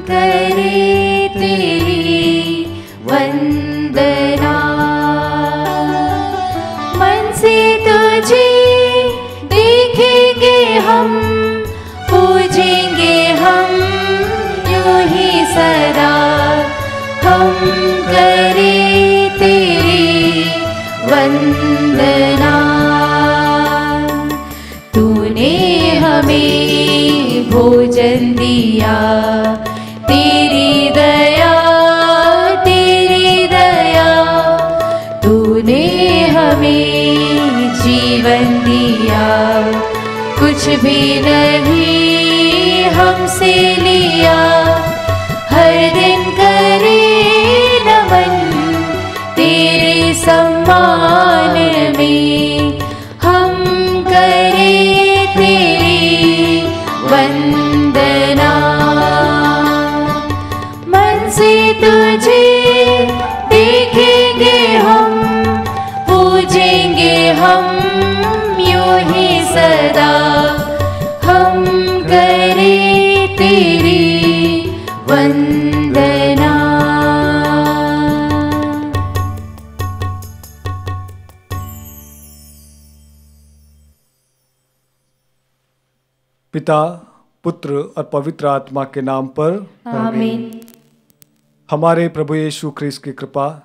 करें तेरी वंदना, मन से तुझे देखेंगे हम, पूजेंगे हम यूं ही सदा। हम करें तेरी वंदना, तूने हमें भोजन दिया, तेरी दया, तेरी दया। तूने हमें जीवन दिया, कुछ भी नहीं हमसे लिया। हर दिन करे नमन तेरे सम्मान में, हम करें तेरी वंदना। मन से तुझे देखेंगे हम, पूजेंगे हम यूं ही सदा। हम करें तेरी वंदना। पिता, पुत्र और पवित्र आत्मा के नाम पर आमीन। हमारे प्रभु यीशु ख्रीस्त की कृपा,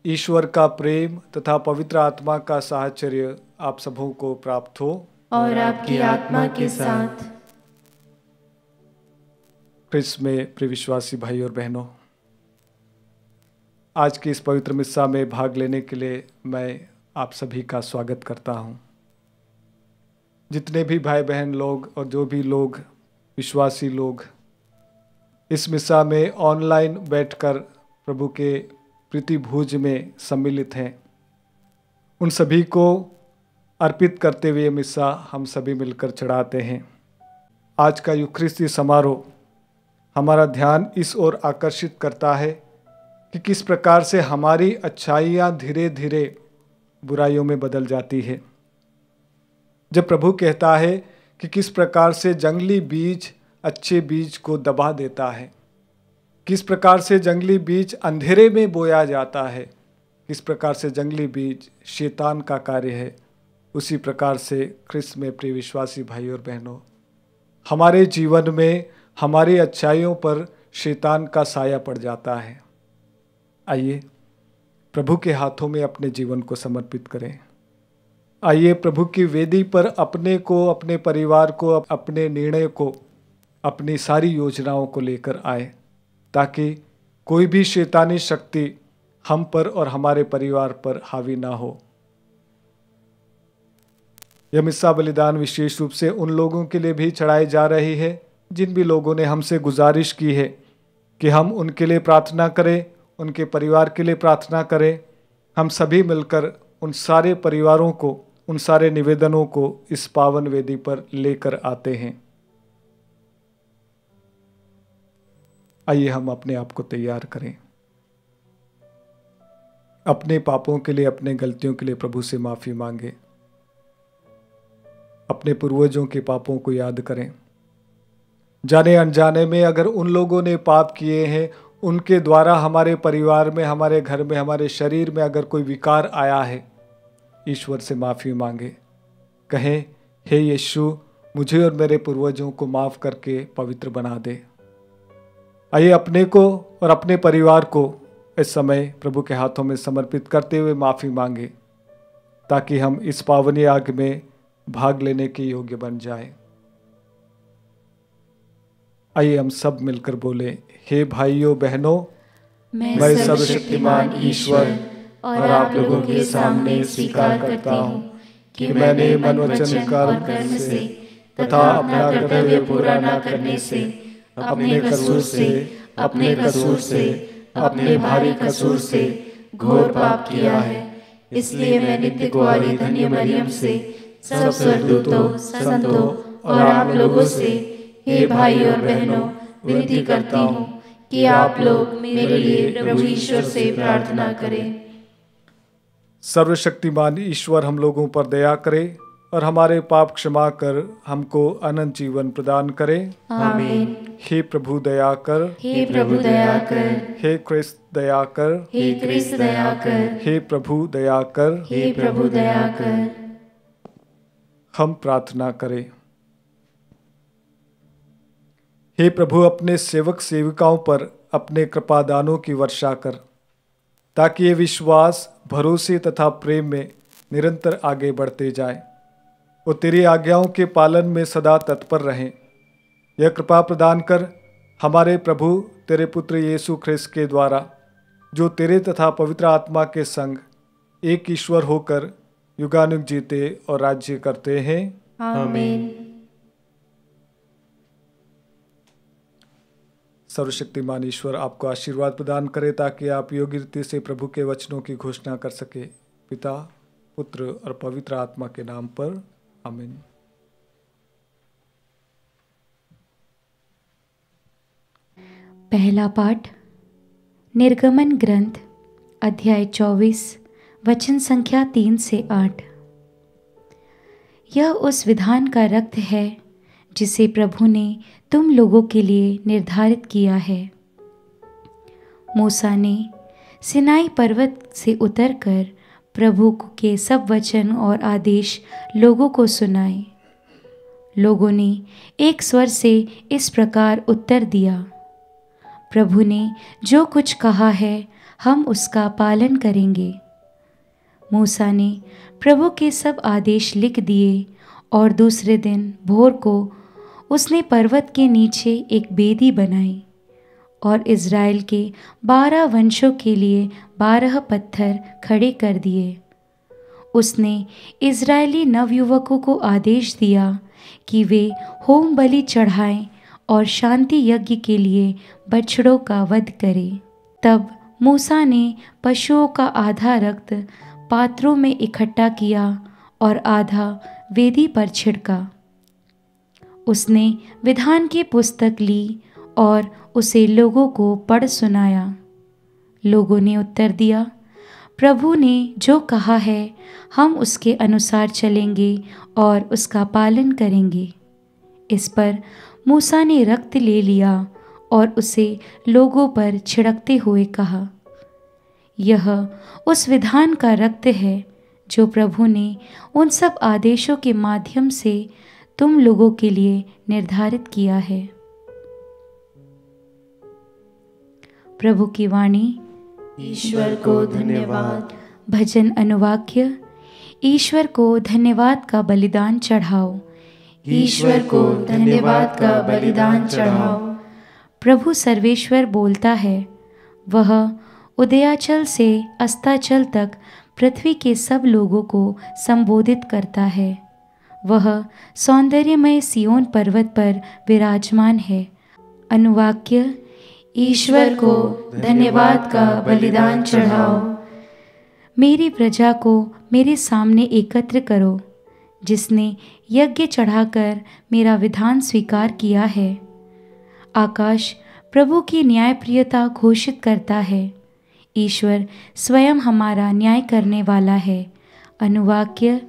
ईश्वर का प्रेम तथा पवित्र आत्मा का साहचर्य आप सबों को प्राप्त हो और आपकी आत्मा के साथ। ख्रीस्त में प्रिय विश्वासी भाई और बहनों, आज की इस पवित्र मिस्सा में भाग लेने के लिए मैं आप सभी का स्वागत करता हूं। जितने भी भाई बहन लोग और जो भी लोग विश्वासी लोग इस मिस्सा में ऑनलाइन बैठकर प्रभु के प्रीति भोज में सम्मिलित हैं, उन सभी को अर्पित करते हुए मिस्सा हम सभी मिलकर चढ़ाते हैं। आज का यूखरिस्ती समारोह हमारा ध्यान इस ओर आकर्षित करता है कि किस प्रकार से हमारी अच्छाइयाँ धीरे धीरे बुराइयों में बदल जाती है। जब प्रभु कहता है कि किस प्रकार से जंगली बीज अच्छे बीज को दबा देता है, किस प्रकार से जंगली बीज अंधेरे में बोया जाता है, किस प्रकार से जंगली बीज शैतान का कार्य है, उसी प्रकार से ख्रिस्त में प्रिय विश्वासी भाई और बहनों, हमारे जीवन में हमारी अच्छाइयों पर शैतान का साया पड़ जाता है। आइए प्रभु के हाथों में अपने जीवन को समर्पित करें। आइए प्रभु की वेदी पर अपने को, अपने परिवार को, अपने निर्णय को, अपनी सारी योजनाओं को लेकर आए, ताकि कोई भी शैतानी शक्ति हम पर और हमारे परिवार पर हावी ना हो। यह मिस्सा बलिदान विशेष रूप से उन लोगों के लिए भी चढ़ाई जा रही है जिन भी लोगों ने हमसे गुजारिश की है कि हम उनके लिए प्रार्थना करें, उनके परिवार के लिए प्रार्थना करें। हम सभी मिलकर उन सारे परिवारों को, उन सारे निवेदनों को इस पावन वेदी पर लेकर आते हैं। आइए हम अपने आप को तैयार करें। अपने पापों के लिए, अपने गलतियों के लिए प्रभु से माफ़ी मांगे। अपने पूर्वजों के पापों को याद करें। जाने अनजाने में अगर उन लोगों ने पाप किए हैं, उनके द्वारा हमारे परिवार में, हमारे घर में, हमारे शरीर में अगर कोई विकार आया है, ईश्वर से माफ़ी मांगे। कहें, हे यीशु, मुझे और मेरे पूर्वजों को माफ़ करके पवित्र बना दे। आइए अपने को और अपने परिवार को इस समय प्रभु के हाथों में समर्पित करते हुए माफ़ी मांगे, ताकि हम इस पावनी आग में भाग लेने के योग्य बन जाएं। आइए हम सब मिलकर बोले, हे भाइयों बहनों, मैं सर्वशक्तिमान ईश्वर और आप लोगों के सामने स्वीकार करता हूँ कि मैंने मन वचन कर्म से तथा अपना कर्तव्य पूरा न करने से, अपने कसूर से, अपने भारी कसूर से घोर पाप किया है। इसलिए मैं नित्य कुंवारी धन्य मरियम से, सब स्वर्गदूतों, संतों और आप लोगों से, हे भाई और बहनों, विनती करता हूँ कि आप लोग मेरे लिए प्रभु ईश्वर से प्रार्थना करें। सर्वशक्तिमान ईश्वर हम लोगों पर दया करे और हमारे पाप क्षमा कर हमको अनंत जीवन प्रदान करे। आमीन। हे प्रभु दया कर, हे प्रभु दया कर, हे क्रिस्त दया कर, हे क्रिस्त दया कर, हे प्रभु दया कर। हे प्रभु दया कर। हम प्रार्थना करें। हे प्रभु, अपने सेवक सेविकाओं पर अपने कृपादानों की वर्षा कर, ताकि ये विश्वास, भरोसे तथा प्रेम में निरंतर आगे बढ़ते जाएं। वो तेरी आज्ञाओं के पालन में सदा तत्पर रहें। यह कृपा प्रदान कर हमारे प्रभु तेरे पुत्र यीशु ख्रिस्त के द्वारा, जो तेरे तथा पवित्र आत्मा के संग एक ईश्वर होकर युगानुग जीते और राज्य करते हैं। आमीन। सर्वशक्तिमान ईश्वर आपको आशीर्वाद प्रदान करे, ताकि आप योग्य रीति से प्रभु के वचनों की घोषणा कर सके। पिता, पुत्र और पवित्र आत्मा के नाम पर आमीन। पहला पाठ निर्गमन ग्रंथ अध्याय 24 वचन संख्या 3 से 8। यह उस विधान का रक्त है जिसे प्रभु ने तुम लोगों के लिए निर्धारित किया है। मूसा ने सिनाई पर्वत से उतरकर प्रभु के सब वचन और आदेश लोगों को सुनाए। लोगों ने एक स्वर से इस प्रकार उत्तर दिया, प्रभु ने जो कुछ कहा है हम उसका पालन करेंगे। मूसा ने प्रभु के सब आदेश लिख दिए और दूसरे दिन भोर को उसने पर्वत के नीचे एक वेदी बनाई और इज़राइल के 12 वंशों के लिए 12 पत्थर खड़े कर दिए। उसने इज़राइली नवयुवकों को आदेश दिया कि वे होम बलि चढ़ाएं और शांति यज्ञ के लिए बछड़ों का वध करें। तब मूसा ने पशुओं का आधा रक्त पात्रों में इकट्ठा किया और आधा वेदी पर छिड़का। उसने विधान की पुस्तक ली और उसे लोगों को पढ़ सुनाया। लोगों ने उत्तर दिया, प्रभु ने जो कहा है हम उसके अनुसार चलेंगे और उसका पालन करेंगे। इस पर मूसा ने रक्त ले लिया और उसे लोगों पर छिड़कते हुए कहा, यह उस विधान का रक्त है जो प्रभु ने उन सब आदेशों के माध्यम से तुम लोगों के लिए निर्धारित किया है। प्रभु की वाणी। ईश्वर को धन्यवाद। भजन अनुवाक्य। ईश्वर को धन्यवाद का बलिदान चढ़ाओ। ईश्वर को धन्यवाद का बलिदान चढ़ाओ। प्रभु सर्वेश्वर बोलता है, वह उदयाचल से अस्ताचल तक पृथ्वी के सब लोगों को संबोधित करता है। वह सौंदर्यमय सियोन पर्वत पर विराजमान है। अनुवाक्य। ईश्वर को धन्यवाद का बलिदान चढ़ाओ। मेरी प्रजा को मेरे सामने एकत्र करो, जिसने यज्ञ चढ़ाकर मेरा विधान स्वीकार किया है। आकाश प्रभु की न्यायप्रियता घोषित करता है। ईश्वर स्वयं हमारा न्याय करने वाला है। अनुवाक्य।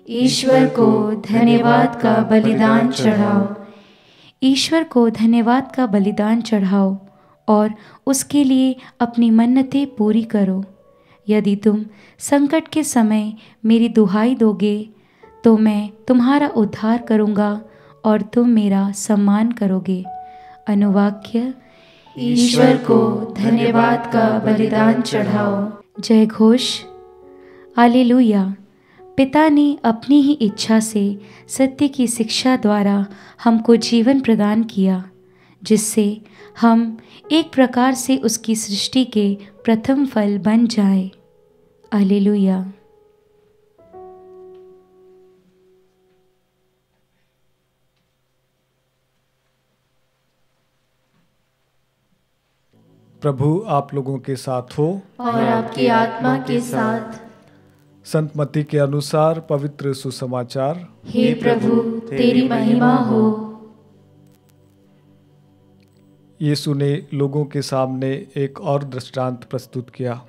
ईश्वर को धन्यवाद का बलिदान चढ़ाओ। ईश्वर को धन्यवाद का बलिदान चढ़ाओ और उसके लिए अपनी मन्नतें पूरी करो। यदि तुम संकट के समय मेरी दुहाई दोगे तो मैं तुम्हारा उद्धार करूँगा और तुम मेरा सम्मान करोगे। अनुवाक्य। ईश्वर को धन्यवाद का बलिदान चढ़ाओ। जय घोष। हालेलुया। पिता ने अपनी ही इच्छा से सत्य की शिक्षा द्वारा हमको जीवन प्रदान किया, जिससे हम एक प्रकार से उसकी सृष्टि के प्रथम फल बन जाए। हालेलुया। प्रभु आप लोगों के साथ हो और आपकी आत्मा के साथ। संत मत्ती के अनुसार पवित्र सुसमाचार। हे प्रभु तेरी महिमा हो। यीशु ने लोगों के सामने एक और दृष्टांत प्रस्तुत किया।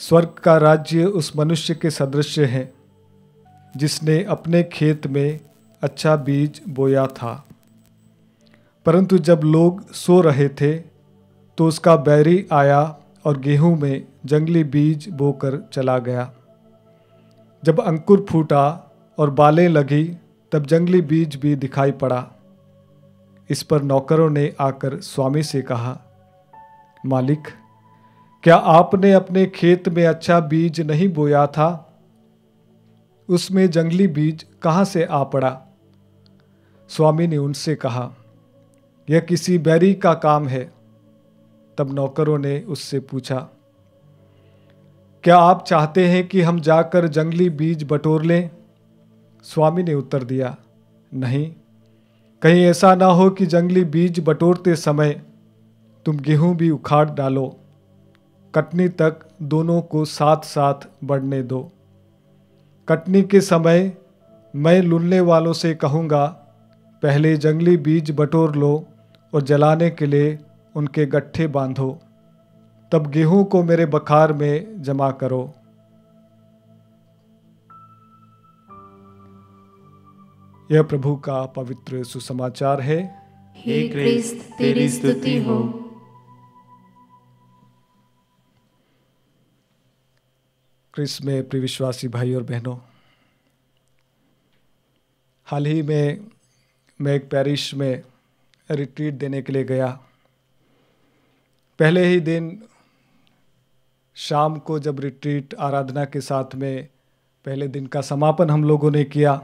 स्वर्ग का राज्य उस मनुष्य के सदृश है जिसने अपने खेत में अच्छा बीज बोया था, परंतु जब लोग सो रहे थे तो उसका बैरी आया और गेहूं में जंगली बीज बोकर चला गया। जब अंकुर फूटा और बालें लगी तब जंगली बीज भी दिखाई पड़ा। इस पर नौकरों ने आकर स्वामी से कहा, मालिक, क्या आपने अपने खेत में अच्छा बीज नहीं बोया था? उसमें जंगली बीज कहाँ से आ पड़ा? स्वामी ने उनसे कहा, यह किसी बैरी का काम है। तब नौकरों ने उससे पूछा, क्या आप चाहते हैं कि हम जाकर जंगली बीज बटोर लें? स्वामी ने उत्तर दिया, नहीं, कहीं ऐसा ना हो कि जंगली बीज बटोरते समय तुम गेहूं भी उखाड़ डालो। कटनी तक दोनों को साथ साथ बढ़ने दो। कटनी के समय मैं लुनने वालों से कहूँगा, पहले जंगली बीज बटोर लो और जलाने के लिए उनके गट्ठे बांधो, तब गेहूं को मेरे बखार में जमा करो। यह प्रभु का पवित्र सुसमाचार है। हे क्रिस्त, तेरी स्तुति हो। क्रिस्त में प्रिय विश्वासी भाई और बहनों, हाल ही में मैं एक पैरिश में रिट्रीट देने के लिए गया। पहले ही दिन शाम को जब रिट्रीट आराधना के साथ में पहले दिन का समापन हम लोगों ने किया,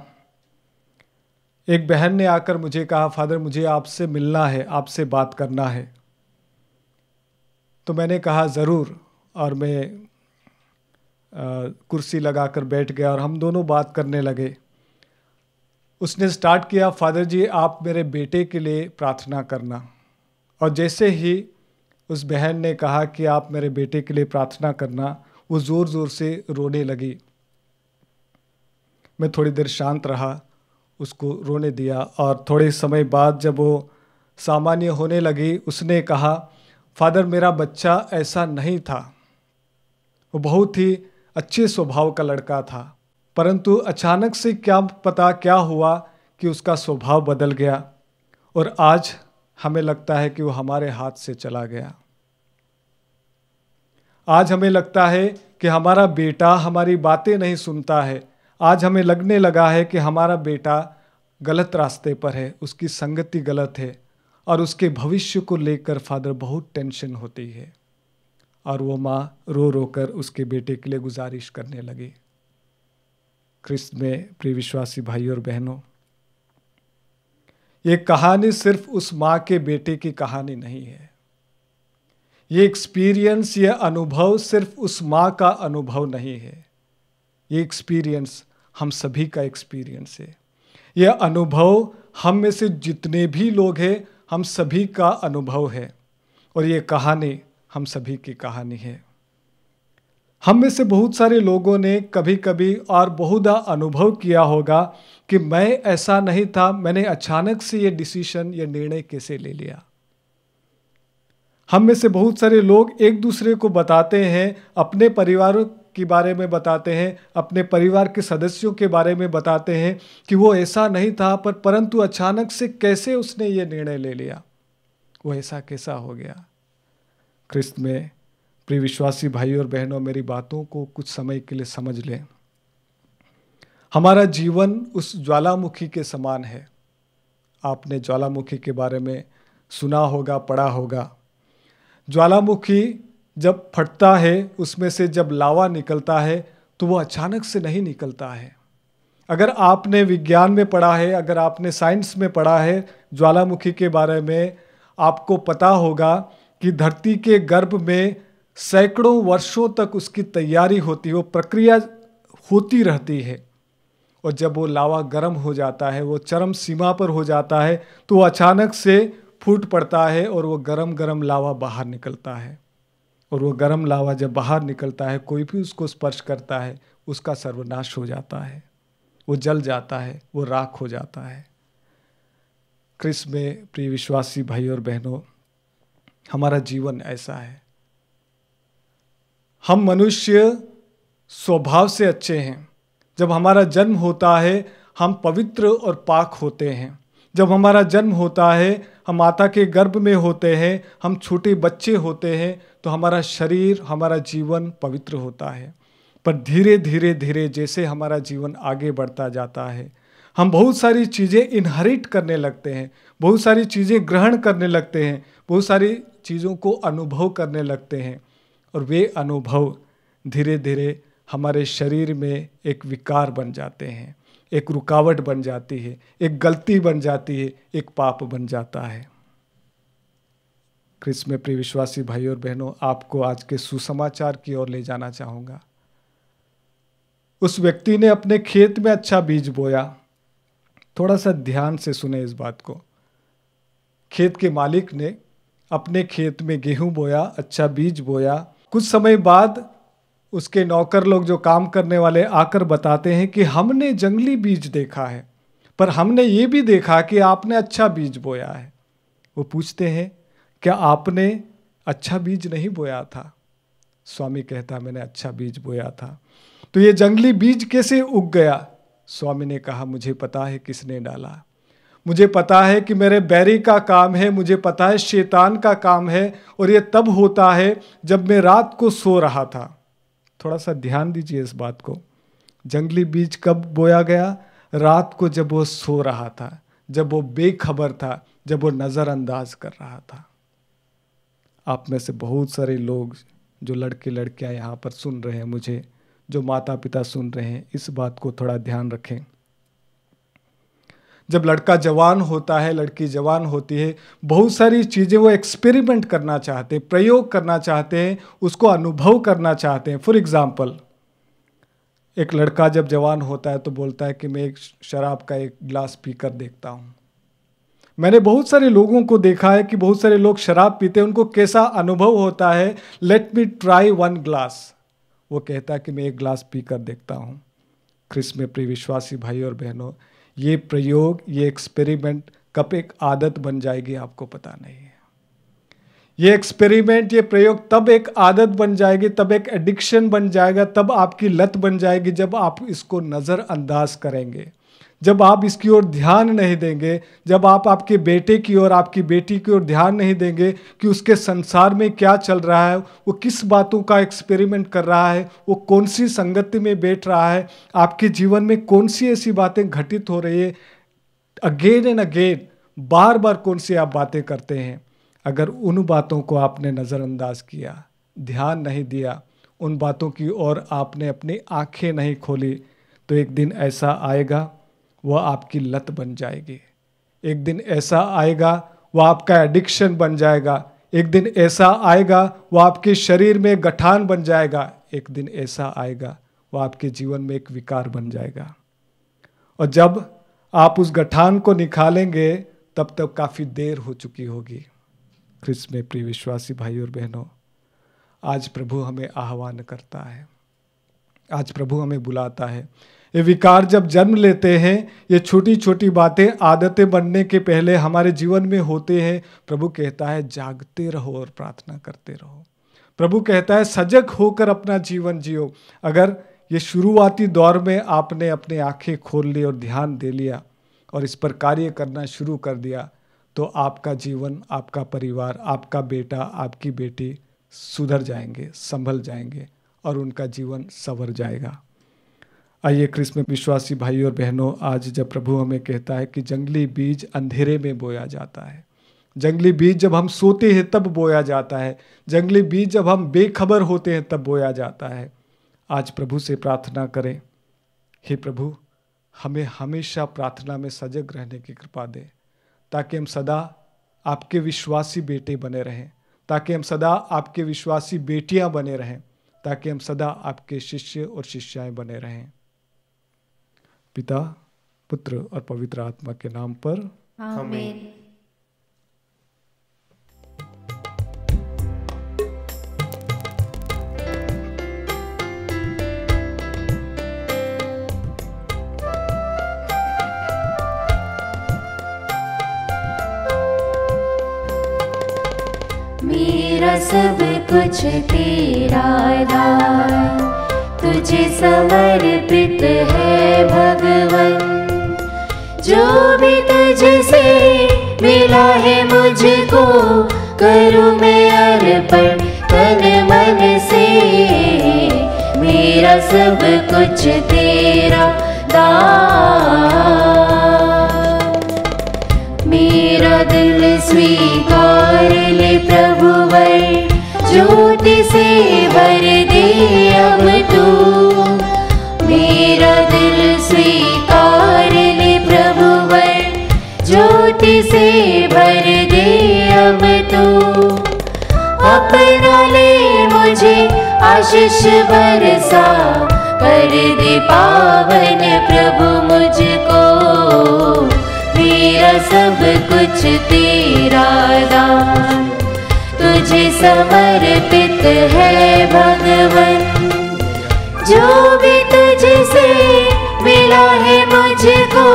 एक बहन ने आकर मुझे कहा, फादर मुझे आपसे मिलना है, आपसे बात करना है। तो मैंने कहा ज़रूर, और मैं कुर्सी लगाकर बैठ गया और हम दोनों बात करने लगे। उसने स्टार्ट किया, फादर जी आप मेरे बेटे के लिए प्रार्थना करना। और जैसे ही उस बहन ने कहा कि आप मेरे बेटे के लिए प्रार्थना करना, वो ज़ोर ज़ोर से रोने लगी। मैं थोड़ी देर शांत रहा, उसको रोने दिया, और थोड़े समय बाद जब वो सामान्य होने लगी, उसने कहा, फादर मेरा बच्चा ऐसा नहीं था, वो बहुत ही अच्छे स्वभाव का लड़का था, परंतु अचानक से क्या पता क्या हुआ कि उसका स्वभाव बदल गया और आज हमें लगता है कि वो हमारे हाथ से चला गया। आज हमें लगता है कि हमारा बेटा हमारी बातें नहीं सुनता है। आज हमें लगने लगा है कि हमारा बेटा गलत रास्ते पर है, उसकी संगति गलत है, और उसके भविष्य को लेकर फादर बहुत टेंशन होती है। और वो माँ रो रो कर उसके बेटे के लिए गुजारिश करने लगी। क्रिस्त में प्रिय विश्वासी भाई और बहनों, ये कहानी सिर्फ उस माँ के बेटे की कहानी नहीं है। ये एक्सपीरियंस, ये अनुभव सिर्फ उस माँ का अनुभव नहीं है। ये एक्सपीरियंस हम सभी का एक्सपीरियंस है। यह अनुभव हम में से जितने भी लोग हैं, हम सभी का अनुभव है, और ये कहानी हम सभी की कहानी है। हम में से बहुत सारे लोगों ने कभी कभी और बहुधा अनुभव किया होगा कि मैं ऐसा नहीं था, मैंने अचानक से ये डिसीजन, ये निर्णय कैसे ले लिया। हम में से बहुत सारे लोग एक दूसरे को बताते हैं, अपने परिवार के बारे में बताते हैं, अपने परिवार के सदस्यों के बारे में बताते हैं कि वो ऐसा नहीं था, परंतु अचानक से कैसे उसने ये निर्णय ले लिया, वो ऐसा कैसा हो गया। क्रिस्त में प्रिय विश्वासी भाई और बहनों, मेरी बातों को कुछ समय के लिए समझ लें। हमारा जीवन उस ज्वालामुखी के समान है। आपने ज्वालामुखी के बारे में सुना होगा, पढ़ा होगा। ज्वालामुखी जब फटता है, उसमें से जब लावा निकलता है तो वो अचानक से नहीं निकलता है। अगर आपने विज्ञान में पढ़ा है, अगर आपने साइंस में पढ़ा है ज्वालामुखी के बारे में, आपको पता होगा कि धरती के गर्भ में सैकड़ों वर्षों तक उसकी तैयारी होती है, वो प्रक्रिया होती रहती है, और जब वो लावा गर्म हो जाता है, वो चरम सीमा पर हो जाता है, तो वो अचानक से फूट पड़ता है और वो गरम गरम लावा बाहर निकलता है। और वो गरम लावा जब बाहर निकलता है, कोई भी उसको स्पर्श करता है, उसका सर्वनाश हो जाता है, वो जल जाता है, वो राख हो जाता है। क्रिस्त में प्रिय विश्वासी भाई और बहनों, हमारा जीवन ऐसा है। हम मनुष्य स्वभाव से अच्छे हैं, जब हमारा जन्म होता है हम पवित्र और पाक होते हैं। जब हमारा जन्म होता है, हम माता के गर्भ में होते हैं, हम छोटे बच्चे होते हैं, तो हमारा शरीर, हमारा जीवन पवित्र होता है। पर धीरे धीरे धीरे जैसे हमारा जीवन आगे बढ़ता जाता है, हम बहुत सारी चीज़ें इनहेरिट करने लगते हैं, बहुत सारी चीज़ें ग्रहण करने लगते हैं, बहुत सारी चीज़ों को अनुभव करने लगते हैं। और वे अनुभव धीरे धीरे हमारे शरीर में एक विकार बन जाते हैं, एक रुकावट बन जाती है, एक गलती बन जाती है, एक पाप बन जाता है। क्रिस्त में प्रिय विश्वासी भाई और बहनों, आपको आज के सुसमाचार की ओर ले जाना चाहूँगा। उस व्यक्ति ने अपने खेत में अच्छा बीज बोया। थोड़ा सा ध्यान से सुने इस बात को। खेत के मालिक ने अपने खेत में गेहूं बोया, अच्छा बीज बोया। कुछ समय बाद उसके नौकर लोग, जो काम करने वाले, आकर बताते हैं कि हमने जंगली बीज देखा है, पर हमने ये भी देखा कि आपने अच्छा बीज बोया है। वो पूछते हैं, क्या आपने अच्छा बीज नहीं बोया था? स्वामी कहता, मैंने अच्छा बीज बोया था। तो ये जंगली बीज कैसे उग गया? स्वामी ने कहा, मुझे पता है किसने डाला। मुझे पता है कि मेरे बैरी का काम है, मुझे पता है शैतान का काम है, और ये तब होता है जब मैं रात को सो रहा था। थोड़ा सा ध्यान दीजिए इस बात को। जंगली बीज कब बोया गया? रात को, जब वो सो रहा था, जब वो बेखबर था, जब वो नज़रअंदाज कर रहा था। आप में से बहुत सारे लोग, जो लड़के लड़कियां यहाँ पर सुन रहे हैं, मुझे जो माता पिता सुन रहे हैं, इस बात को थोड़ा ध्यान रखें। जब लड़का जवान होता है, लड़की जवान होती है, बहुत सारी चीज़ें वो एक्सपेरिमेंट करना चाहते हैं, प्रयोग करना चाहते हैं, उसको अनुभव करना चाहते हैं। फॉर एग्जाम्पल, एक लड़का जब जवान होता है तो बोलता है कि मैं एक शराब का एक गिलास पीकर देखता हूँ। मैंने बहुत सारे लोगों को देखा है कि बहुत सारे लोग शराब पीते हैं, उनको कैसा अनुभव होता है, let me try one glass. वो कहता है कि मैं एक गिलास पीकर देखता हूँ। क्रिस्त में प्रिय विश्वासी भाई और बहनों, ये प्रयोग, ये एक्सपेरिमेंट कब एक आदत बन जाएगी आपको पता नहीं है। ये एक्सपेरिमेंट, ये प्रयोग तब एक आदत बन जाएगी, तब एक एडिक्शन बन जाएगा, तब आपकी लत बन जाएगी जब आप इसको नज़रअंदाज करेंगे, जब आप इसकी ओर ध्यान नहीं देंगे, जब आप आपके बेटे की ओर, आपकी बेटी की ओर ध्यान नहीं देंगे कि उसके संसार में क्या चल रहा है, वो किस बातों का एक्सपेरिमेंट कर रहा है, वो कौन सी संगति में बैठ रहा है, आपके जीवन में कौन सी ऐसी बातें घटित हो रही है, अगेन एंड अगेन, बार बार कौन सी आप बातें करते हैं। अगर उन बातों को आपने नज़रअंदाज किया, ध्यान नहीं दिया, उन बातों की ओर आपने अपनी आंखें नहीं खोली, तो एक दिन ऐसा आएगा वह आपकी लत बन जाएगी। एक दिन ऐसा आएगा वह आपका एडिक्शन बन जाएगा। एक दिन ऐसा आएगा वह आपके शरीर में गठान बन जाएगा। एक दिन ऐसा आएगा वह आपके जीवन में एक विकार बन जाएगा। और जब आप उस गठान को निकालेंगे तब तक काफ़ी देर हो चुकी होगी। क्रिस्त में प्रिय विश्वासी भाई और बहनों, आज प्रभु हमें आह्वान करता है, आज प्रभु हमें बुलाता है। ये विकार जब जन्म लेते हैं, ये छोटी छोटी बातें आदतें बनने के पहले हमारे जीवन में होते हैं, प्रभु कहता है जागते रहो और प्रार्थना करते रहो। प्रभु कहता है सजग होकर अपना जीवन जियो। अगर ये शुरुआती दौर में आपने अपनी आंखें खोल ली और ध्यान दे लिया और इस पर कार्य करना शुरू कर दिया, तो आपका जीवन, आपका परिवार, आपका बेटा, आपकी बेटी सुधर जाएंगे, संभल जाएंगे और उनका जीवन संवर जाएगा। आइए क्रिस्त में विश्वासी भाई और बहनों, आज जब प्रभु हमें कहता है कि जंगली बीज अंधेरे में बोया जाता है, जंगली बीज जब हम सोते हैं तब बोया जाता है, जंगली बीज जब हम बेखबर होते हैं तब बोया जाता है। आज प्रभु से प्रार्थना करें, हे प्रभु हमें हमेशा प्रार्थना में सजग रहने की कृपा दे, ताकि हम सदा आपके विश्वासी बेटे बने रहें, ताकि हम सदा आपके विश्वासी बेटियां बने रहें, ताकि हम सदा आपके शिष्य और शिष्याएं बने रहें। पिता, पुत्र और पवित्र आत्मा के नाम पर आमीन। मेरा सब कुछ तेरा दान, तुझे समर्पित है भगवन। जो भी तुझसे मिला है मुझको, करूँ मैं अर्पण तन मन से। मेरा सब कुछ तेरा दान। मेरा दिल स्वीकार ले प्रभुवर, ज्योति से भर दे अब तू। मेरा दिल स्वीकार ले प्रभुवर, ज्योति से भर दे अब तू। अपना ले मुझे आशीष बरसा, कर दे पावन प्रभु मुझको। मेरा सब कुछ तेरा दान, तुझे समर्पित है भगवन। जो भी तुझसे मिला है मुझको,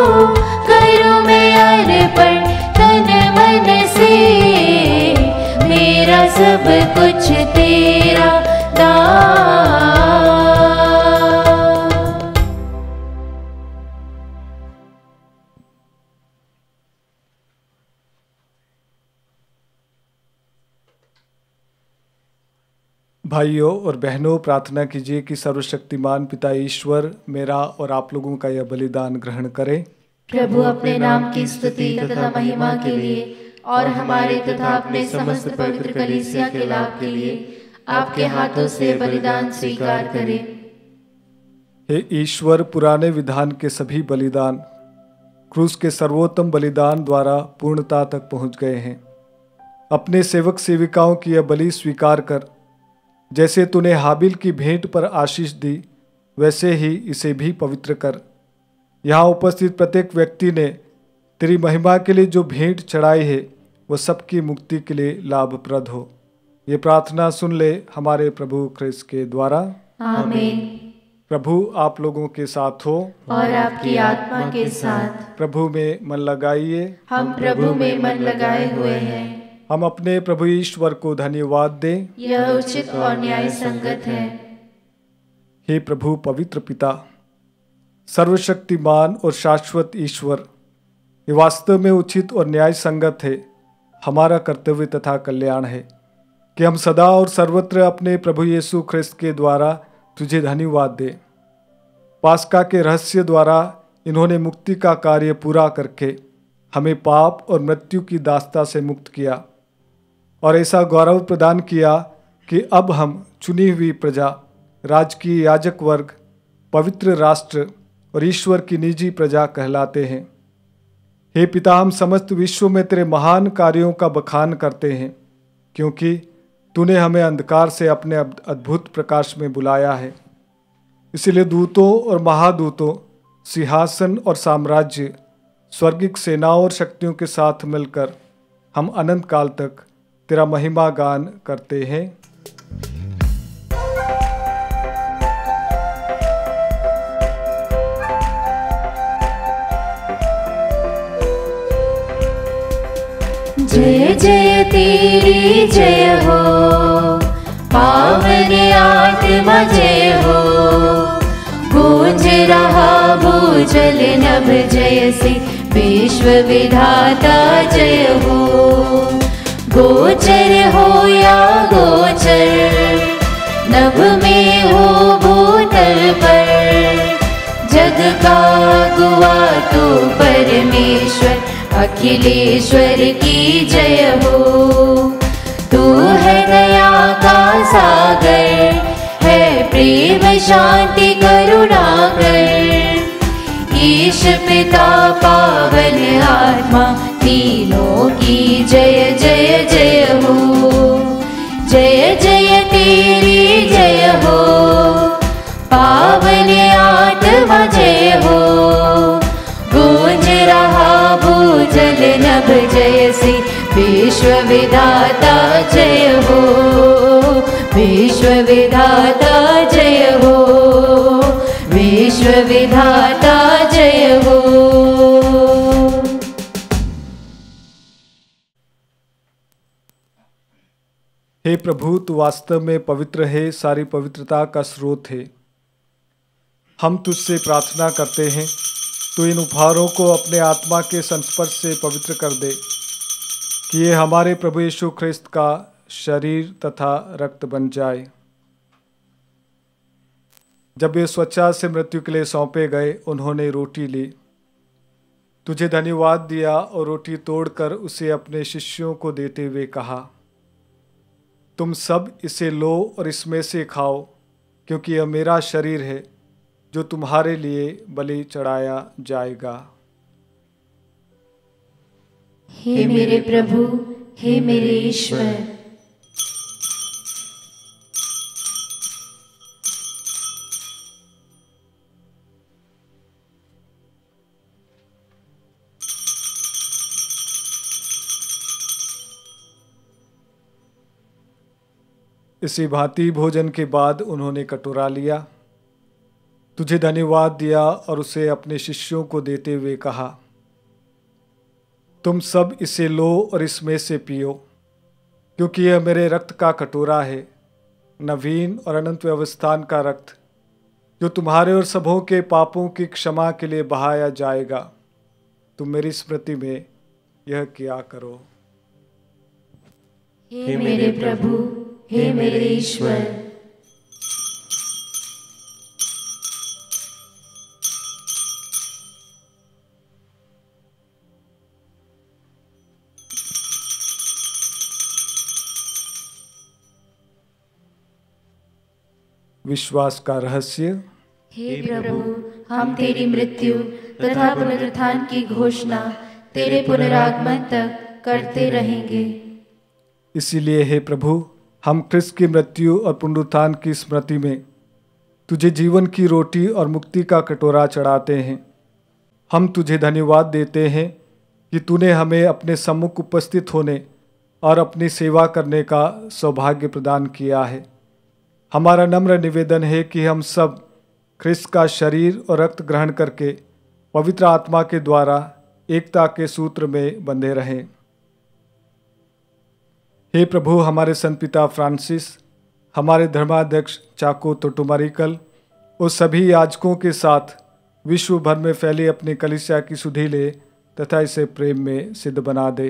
करूँ मैं अर्पण तन मन से। मेरा सब कुछ तेरा दान। भाइयों और बहनों, प्रार्थना कीजिए कि सर्वशक्तिमान पिता ईश्वर मेरा और आप लोगों का यह बलिदान ग्रहण करें। प्रभु अपने नाम की स्तुति तथा महिमा के लिए और हमारे तथा अपने समस्त पवित्र कलीसिया के लाभ के लिए आपके हाथों से बलिदान स्वीकार करें। हे ईश्वर, पुराने विधान के सभी बलिदान क्रूस के सर्वोत्तम बलिदान द्वारा पूर्णता तक पहुंच गए हैं। अपने सेवक सेविकाओं की यह बलि स्वीकार कर, जैसे तूने हाबिल की भेंट पर आशीष दी, वैसे ही इसे भी पवित्र कर। यहाँ उपस्थित प्रत्येक व्यक्ति ने तेरी महिमा के लिए जो भेंट चढ़ाई है, वह सबकी मुक्ति के लिए लाभप्रद हो। ये प्रार्थना सुन ले हमारे प्रभु ख्रिस्त के द्वारा। आमीन। प्रभु आप लोगों के साथ हो और आपकी आत्मा के साथ। प्रभु में मन लगाइए। हम प्रभु में मन लगाए हुए हैं। हम अपने प्रभु ईश्वर को धन्यवाद दें। यह उचित और न्याय संगत है। हे प्रभु पवित्र पिता, सर्वशक्तिमान और शाश्वत ईश्वर, ये वास्तव में उचित और न्याय संगत है, हमारा कर्तव्य तथा कल्याण है कि हम सदा और सर्वत्र अपने प्रभु यीशु ख्रिस्त के द्वारा तुझे धन्यवाद दें। पास्का के रहस्य द्वारा इन्होंने मुक्ति का कार्य पूरा करके हमें पाप और मृत्यु की दास्ता से मुक्त किया और ऐसा गौरव प्रदान किया कि अब हम चुनी हुई प्रजा, राजकीय याजक वर्ग, पवित्र राष्ट्र और ईश्वर की निजी प्रजा कहलाते हैं। हे पिता, हम समस्त विश्व में तेरे महान कार्यों का बखान करते हैं, क्योंकि तूने हमें अंधकार से अपने अद्भुत प्रकाश में बुलाया है। इसलिए दूतों और महादूतों, सिंहासन और साम्राज्य, स्वर्गिक सेनाओं और शक्तियों के साथ मिलकर हम अनंत काल तक तेरा महिमा गान करते हैं। जय जय तेरी जय हो, पावन आत्मा जय हो। गूंज रहा भूजल नभ जय से, विश्व विधाता जय हो। गोचर हो या गोचर, नभ में हो भूतल पर। जग का गुआ तो परमेश्वर, अखिलेश्वर की जय हो। तू है दया का सागर, है प्रेम शांति करुणा कर। ईश पिता पावन आत्मा, तीनों की जय जय जय हो। जय जय तेरी जय हो, पावन आत्मा जय हो। गूंज रहा भूजल नभ जय से, विश्व विधाता जय हो। विश्व विधाता जय हो, विश्व विधाता जय हो। हे प्रभु, तू वास्तव में पवित्र है, सारी पवित्रता का स्रोत है। हम तुझसे प्रार्थना करते हैं, तू इन उपहारों को अपने आत्मा के संस्पर्श से पवित्र कर दे, कि ये हमारे प्रभु यीशु ख्रिस्त का शरीर तथा रक्त बन जाए। जब वे स्वेच्छा से मृत्यु के लिए सौंपे गए, उन्होंने रोटी ली, तुझे धन्यवाद दिया और रोटी तोड़कर उसे अपने शिष्यों को देते हुए कहा, तुम सब इसे लो और इसमें से खाओ, क्योंकि यह मेरा शरीर है जो तुम्हारे लिए बलि चढ़ाया जाएगा। हे मेरे प्रभु, हे मेरे ईश्वर, इसी भांति भोजन के बाद उन्होंने कटोरा लिया, तुझे धन्यवाद दिया और उसे अपने शिष्यों को देते हुए कहा, तुम सब इसे लो और इसमें से पियो, क्योंकि यह मेरे रक्त का कटोरा है, नवीन और अनंत व्यवस्थान का रक्त, जो तुम्हारे और सबों के पापों की क्षमा के लिए बहाया जाएगा। तुम मेरी स्मृति में यह किया करो। हे मेरे प्रभु, हे मेरे ईश्वर, विश्वास का रहस्य। हे प्रभु, हम तेरी मृत्यु तथा पुनरुत्थान की घोषणा तेरे पुनरागमन तक करते रहेंगे। इसीलिए हे प्रभु, हम ख्रिस्त की मृत्यु और पुनरुत्थान की स्मृति में तुझे जीवन की रोटी और मुक्ति का कटोरा चढ़ाते हैं। हम तुझे धन्यवाद देते हैं कि तूने हमें अपने सम्मुख उपस्थित होने और अपनी सेवा करने का सौभाग्य प्रदान किया है। हमारा नम्र निवेदन है कि हम सब ख्रिस्त का शरीर और रक्त ग्रहण करके पवित्र आत्मा के द्वारा एकता के सूत्र में बंधे रहें। हे प्रभु, हमारे संत पिता फ्रांसिस, हमारे धर्माध्यक्ष चाको तोटुमारिकल और सभी याजकों के साथ विश्व भर में फैली अपनी कलीसिया की सुधि ले तथा इसे प्रेम में सिद्ध बना दे।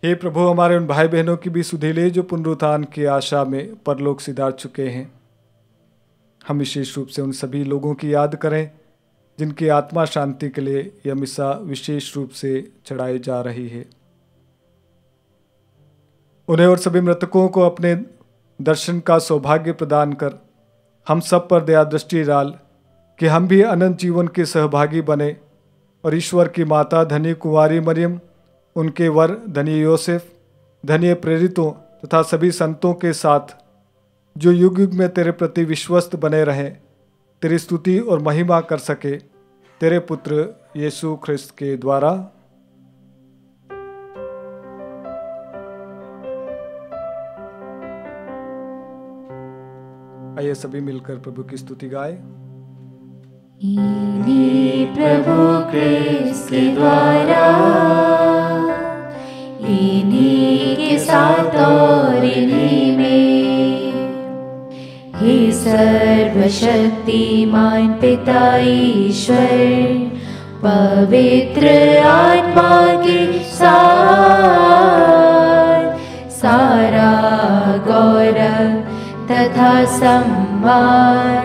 हे प्रभु, हमारे उन भाई बहनों की भी सुधि ले जो पुनरुत्थान की आशा में परलोक सिधार चुके हैं। हम विशेष रूप से उन सभी लोगों की याद करें जिनकी आत्मा शांति के लिए यह मिसा विशेष रूप से चढ़ाई जा रही है। उन्हें और सभी मृतकों को अपने दर्शन का सौभाग्य प्रदान कर हम सब पर दया दृष्टि डाल कि हम भी अनंत जीवन के सहभागी बने और ईश्वर की माता धन्य कुंवारी मरियम, उनके वर धन्य योसेफ, धन्य प्रेरितों तथा सभी संतों के साथ जो युग युग में तेरे प्रति विश्वस्त बने रहें, तेरी स्तुति और महिमा कर सके, तेरे पुत्र यीशु ख्रिस्त के द्वारा। आइए सभी मिलकर प्रभु की स्तुति गाएं। इन्हीं प्रभु ख्रिस्त के द्वारा, इन्हीं के साथ और इन्हीं में, हे सर्वशक्तिमान पिता ईश्वर, पवित्र आत्मा के साथ सारा गौरव तथा सम्मान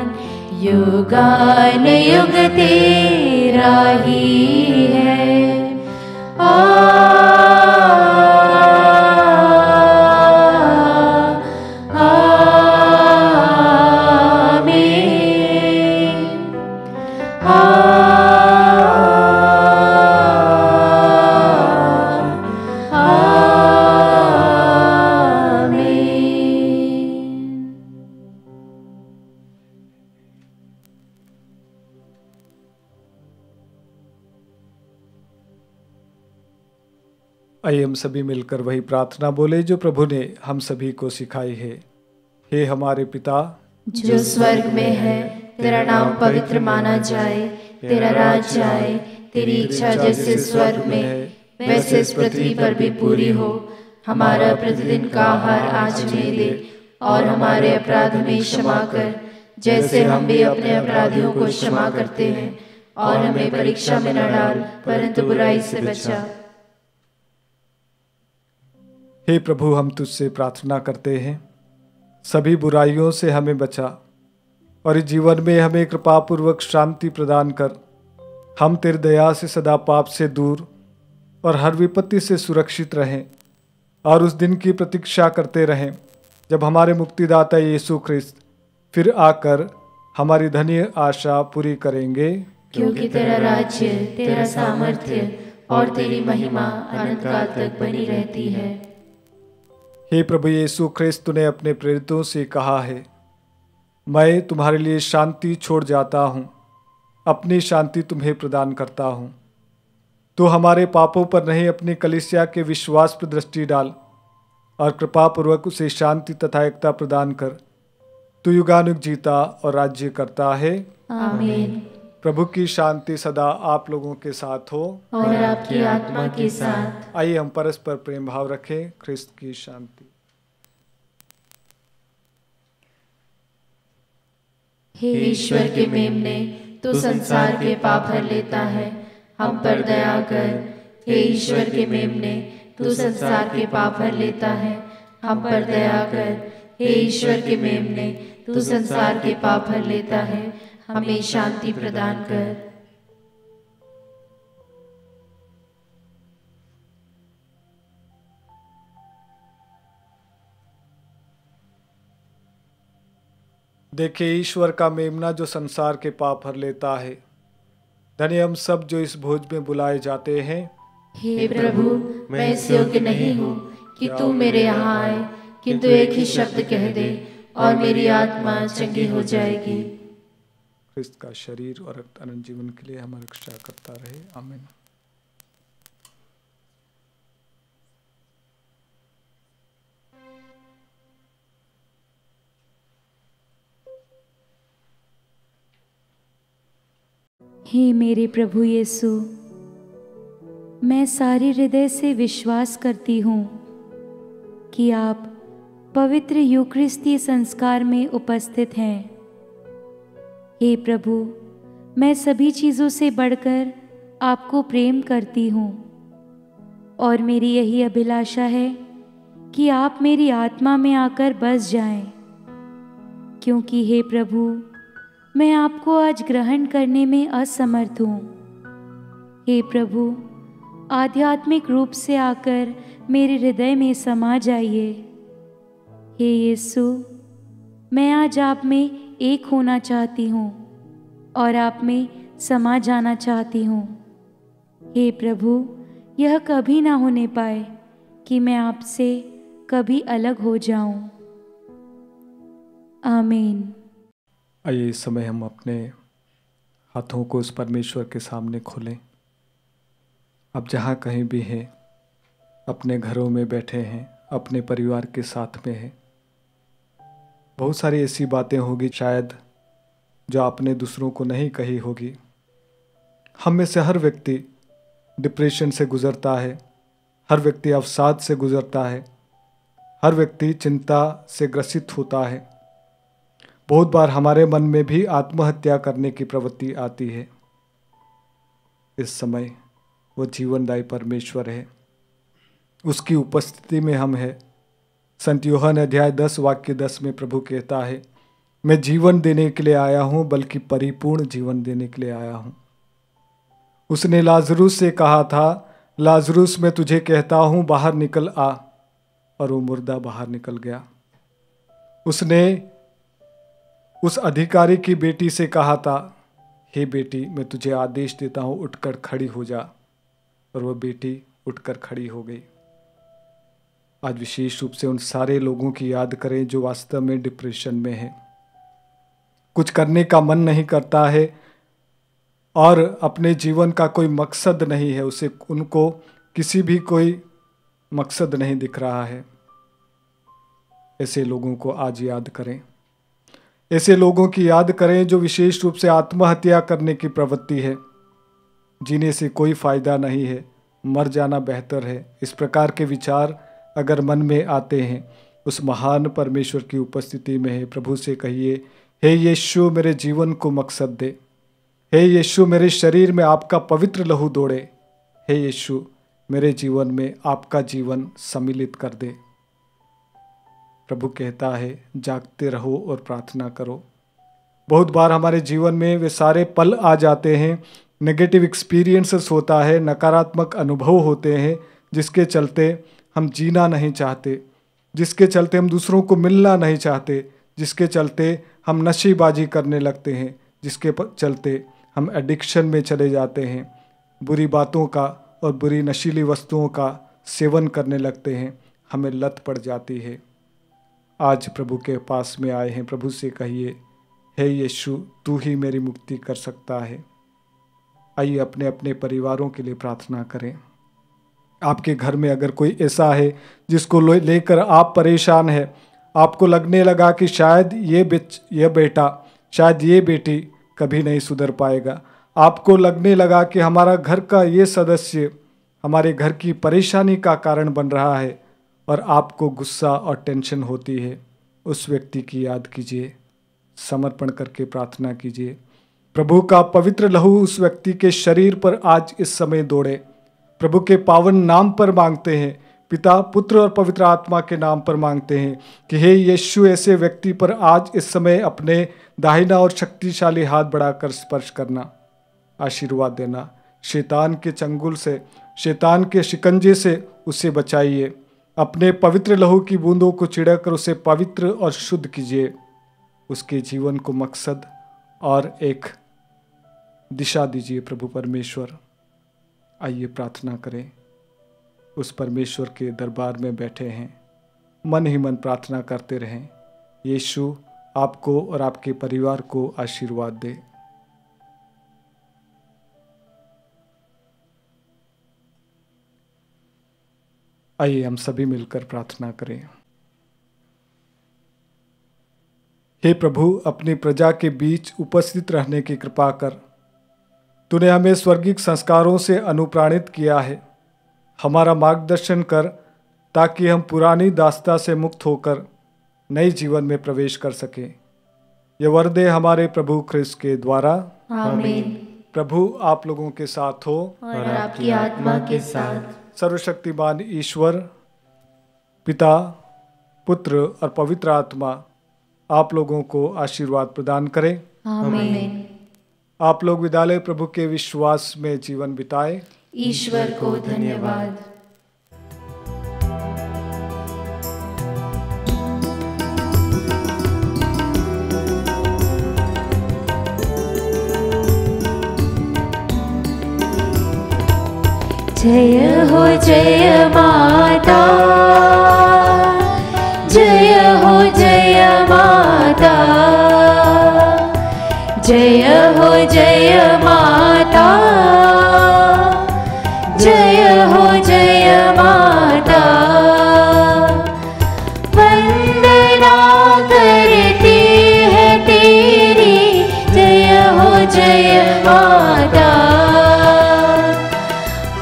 युगान युग तेरा ही है। आइए हम सभी मिलकर वही प्रार्थना बोले जो प्रभु ने हम सभी को सिखाई है। हे हमारे पिता जो स्वर्ग में है, तेरा नाम पवित्र माना जाए, तेरा राज्य आए, तेरी इच्छा जैसे स्वर्ग में है वैसे इस पृथ्वी पर भी पूरी हो। हमारा प्रतिदिन का आहार आज हमें दे और हमारे अपराध में क्षमा कर, जैसे हम भी अपने अपराधियों को क्षमा करते हैं, और हमें परीक्षा में न डाल, परंतु बुराई से बचा। हे प्रभु, हम तुझसे प्रार्थना करते हैं, सभी बुराइयों से हमें बचा और इस जीवन में हमें कृपापूर्वक शांति प्रदान कर। हम तेरी दया से सदा पाप से दूर और हर विपत्ति से सुरक्षित रहें और उस दिन की प्रतीक्षा करते रहें जब हमारे मुक्तिदाता यीशु ख्रिस्त फिर आकर हमारी धन्य आशा पूरी करेंगे। क्योंकि तेरा राज्य, तेरा सामर्थ्य और तेरी महिमा अनंत काल तक बनी रहती है। हे प्रभु यीशु ख्रिस्त, तूने अपने प्रेरितों से कहा है, मैं तुम्हारे लिए शांति छोड़ जाता हूँ, अपनी शांति तुम्हें प्रदान करता हूँ। तो हमारे पापों पर नहीं, अपनी कलीसिया के विश्वास पर दृष्टि डाल और कृपापूर्वक उसे शांति तथा एकता प्रदान कर। तू युगानुग जीता और राज्य करता है। आमीन। प्रभु की शांति सदा आप लोगों के साथ हो और आपकी आत्मा के साथ। आइए हम परस्पर प्रेम भाव रखें। ख्रिस्त की शांति। हे ईश्वर के मेमने, तू संसार के पाप हर लेता है, हम पर दया कर। हे ईश्वर के मेमने, तू संसार के पाप हर लेता है, हम पर दया कर। हे ईश्वर के मेमने, तू संसार के पाप हर लेता है, हमें शांति प्रदान कर। देखिए ईश्वर का मेमना जो संसार के पाप हर लेता है। धन्य हम सब जो इस भोज में बुलाए जाते हैं। हे प्रभु, मैं इस योग्य नहीं हूँ कि तू मेरे यहाँ आए, किंतु एक ही शब्द कह दे और मेरी आत्मा चंगी हो जाएगी। ख्रिस्त का शरीर और रक्त अनंत जीवन के लिए हमारी रक्षा करता रहे। आमीन। हे मेरे प्रभु यीशु, मैं सारे हृदय से विश्वास करती हूँ कि आप पवित्र यूकरिस्ती संस्कार में उपस्थित हैं। हे प्रभु, मैं सभी चीज़ों से बढ़कर आपको प्रेम करती हूँ और मेरी यही अभिलाषा है कि आप मेरी आत्मा में आकर बस जाएं, क्योंकि हे प्रभु, मैं आपको आज ग्रहण करने में असमर्थ हूँ। हे प्रभु, आध्यात्मिक रूप से आकर मेरे हृदय में समा जाइए। हे यीशु, मैं आज आप में एक होना चाहती हूँ और आप में समा जाना चाहती हूँ। हे प्रभु, यह कभी ना होने पाए कि मैं आपसे कभी अलग हो जाऊं। आमीन। आइए इस समय हम अपने हाथों को उस परमेश्वर के सामने खोलें। अब जहाँ कहीं भी हैं, अपने घरों में बैठे हैं, अपने परिवार के साथ में हैं, बहुत सारी ऐसी बातें होगी शायद जो आपने दूसरों को नहीं कही होगी। हम में से हर व्यक्ति डिप्रेशन से गुजरता है, हर व्यक्ति अवसाद से गुजरता है, हर व्यक्ति चिंता से ग्रसित होता है। बहुत बार हमारे मन में भी आत्महत्या करने की प्रवृत्ति आती है। इस समय वो जीवनदायी परमेश्वर है, उसकी उपस्थिति में हम हैं। संत यूहन्ना अध्याय 10 वाक्य 10 में प्रभु कहता है, मैं जीवन देने के लिए आया हूँ, बल्कि परिपूर्ण जीवन देने के लिए आया हूँ। उसने लाजरूस से कहा था, लाजरूस मैं तुझे कहता हूँ बाहर निकल आ, और वो मुर्दा बाहर निकल गया। उसने उस अधिकारी की बेटी से कहा था, हे बेटी मैं तुझे आदेश देता हूँ उठकर खड़ी हो जा, और वह बेटी उठकर खड़ी हो गई। आज विशेष रूप से उन सारे लोगों की याद करें जो वास्तव में डिप्रेशन में हैं, कुछ करने का मन नहीं करता है और अपने जीवन का कोई मकसद नहीं है, उनको किसी भी कोई मकसद नहीं दिख रहा है। ऐसे लोगों को आज याद करें, ऐसे लोगों की याद करें जो विशेष रूप से आत्महत्या करने की प्रवृत्ति है। जीने से कोई फायदा नहीं है, मर जाना बेहतर है। इस प्रकार के विचार अगर मन में आते हैं, उस महान परमेश्वर की उपस्थिति में है, प्रभु से कहिए, हे यीशु मेरे जीवन को मकसद दे। हे यीशु मेरे शरीर में आपका पवित्र लहू दौड़े। हे यीशु मेरे जीवन में आपका जीवन सम्मिलित कर दे। प्रभु कहता है जागते रहो और प्रार्थना करो। बहुत बार हमारे जीवन में वे सारे पल आ जाते हैं, नेगेटिव एक्सपीरियंसेस होता है, नकारात्मक अनुभव होते हैं, जिसके चलते हम जीना नहीं चाहते, जिसके चलते हम दूसरों को मिलना नहीं चाहते, जिसके चलते हम नशेबाजी करने लगते हैं, जिसके चलते हम एडिक्शन में चले जाते हैं, बुरी बातों का और बुरी नशीली वस्तुओं का सेवन करने लगते हैं, हमें लत पड़ जाती है। आज प्रभु के पास में आए हैं। प्रभु से कहिए हे यीशु तू ही मेरी मुक्ति कर सकता है। आइए अपने अपने परिवारों के लिए प्रार्थना करें। आपके घर में अगर कोई ऐसा है जिसको लेकर आप परेशान हैं, आपको लगने लगा कि शायद ये बेटा, शायद ये बेटी कभी नहीं सुधर पाएगा, आपको लगने लगा कि हमारा घर का ये सदस्य हमारे घर की परेशानी का कारण बन रहा है और आपको गुस्सा और टेंशन होती है, उस व्यक्ति की याद कीजिए, समर्पण करके प्रार्थना कीजिए। प्रभु का पवित्र लहू उस व्यक्ति के शरीर पर आज इस समय दौड़े। प्रभु के पावन नाम पर मांगते हैं, पिता पुत्र और पवित्र आत्मा के नाम पर मांगते हैं कि हे यीशु ऐसे व्यक्ति पर आज इस समय अपने दाहिना और शक्तिशाली हाथ बढ़ाकर स्पर्श करना, आशीर्वाद देना। शैतान के चंगुल से, शैतान के शिकंजे से उसे बचाइए। अपने पवित्र लहू की बूंदों को छिड़कर उसे पवित्र और शुद्ध कीजिए। उसके जीवन को मकसद और एक दिशा दीजिए प्रभु परमेश्वर। आइए प्रार्थना करें। उस परमेश्वर के दरबार में बैठे हैं, मन ही मन प्रार्थना करते रहें। यीशु आपको और आपके परिवार को आशीर्वाद दे। आइए हम सभी मिलकर प्रार्थना करें। हे प्रभु, अपनी प्रजा के बीच उपस्थित रहने की कृपा कर। तूने हमें स्वर्गिक संस्कारों से अनुप्राणित किया है। हमारा मार्गदर्शन कर ताकि हम पुरानी दास्ता से मुक्त होकर नए जीवन में प्रवेश कर सकें। ये वरदे हमारे प्रभु ख्रिस्त के द्वारा, आमीन। प्रभु आप लोगों के साथ हो और आपकी आत्मा के साथ। सर्वशक्तिमान ईश्वर पिता, पुत्र और पवित्र आत्मा आप लोगों को आशीर्वाद प्रदान करें। आमीन। आप लोग विद्यालय प्रभु के विश्वास में जीवन बिताए। ईश्वर को धन्यवाद। जय हो जय माता, जय हो जय माता, जय हो जय माता, जय हो जय माता। वंदना करती है तेरी, जय हो जय माता।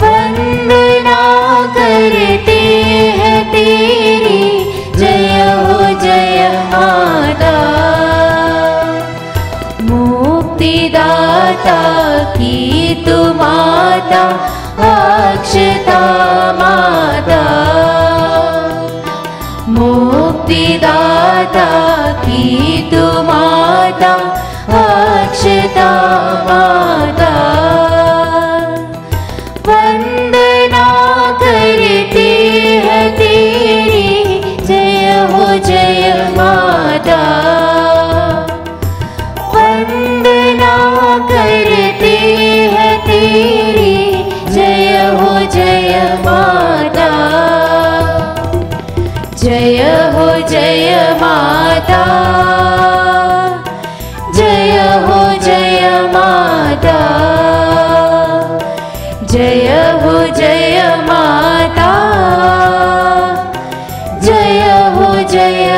वंदना करती है तेरी, जय हो जय माता। मुक्तिदाता की तू माता, अक्षता माता। मुक्तिदाता की तू माता, अक्षता माता। वंदना करती है तेरी, जय हो जय माता। वंदना करती है तेरी, जय हो जय माता। जय हो जय माता, जय हो जय माता, जय हो जय माता, जय हो जय